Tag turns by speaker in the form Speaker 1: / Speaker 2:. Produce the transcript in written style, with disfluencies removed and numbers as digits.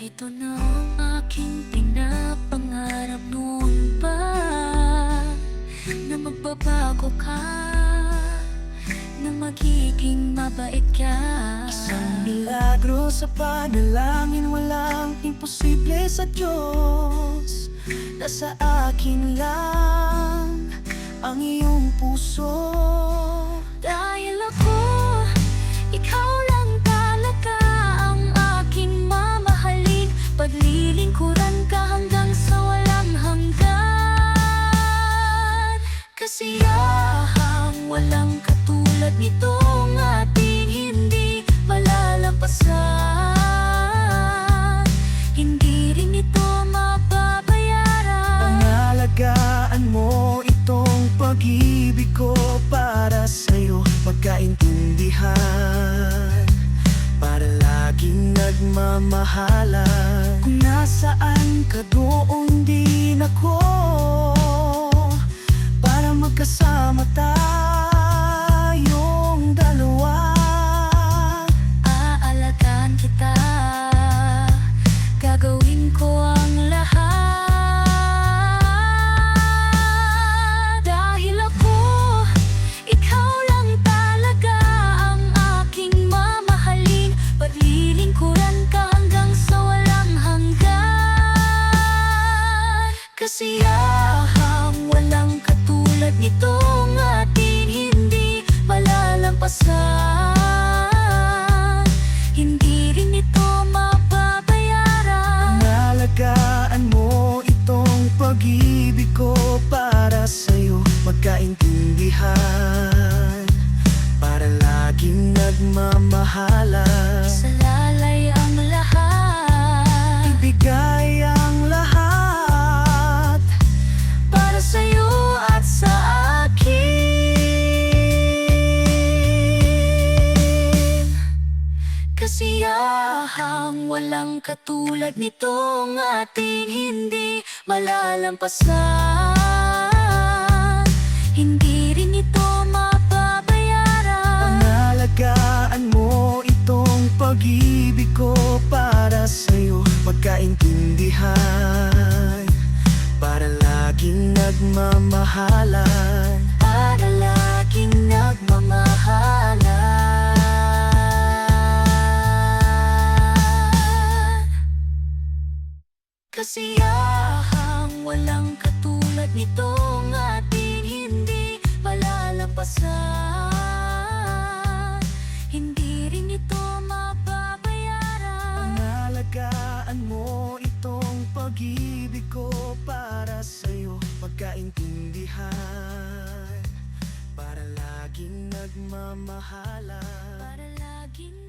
Speaker 1: Ito na ang aking pinapangarap noon pa, na magbabago ka, na magiging mabait ka.
Speaker 2: Isang milagro sa panalangin, walang imposible sa Diyos. Nasa akin lang ang iyong puso.
Speaker 1: Dahil ako, ikaw lang talaga ang aking mamahalin. Paglilingkuran ka hanggang sa walang hanggan. Kasiyahang walang katulad nitong ating hindi malalampasan. Hindi rin ito mababayaran.
Speaker 2: Pangalagaan mo itong pag-ibig ko para sa'yo. Magkaintindihan para laging nagmamahalan. Kung nasaan ka doon din ako, para magkasama tayong dalawa.
Speaker 1: Aalagaan kita, gagawin ko ang lahat. Dahil ako, ikaw lang talaga ang aking mamahalin. Paglilingkuran ka hanggang sa walang hanggan. Kasiyahang walang katulad nitong ating hindi malalampasan. Hindi rin ito mababayaran.
Speaker 2: Pangalagaan mo itong pag-ibig ko para sa'yo. Magkaintindihan para laging nagmamahalan.
Speaker 1: Isalalay ang lahat,
Speaker 2: Ibigay ang lahat
Speaker 1: para sa'yo at sa akin. Kasiyahang walang katulad nitong ating hindi malalampasan. Hindi rin ito mababayaran.
Speaker 2: Pangalagaan mo itong pag-ibig ko para sa'yo. Magkaintindihan para laging nagmamahalan.
Speaker 1: Para laging nagmamahalan. Kasiyahang walang katulad nitong ating hindi malalampasan. Hindi rin ito mababayaran.
Speaker 2: Pangalagaan mo itong pag-ibig ko para sa'yo. Magkaintindihan para laging nagmamahalan.
Speaker 1: Para laging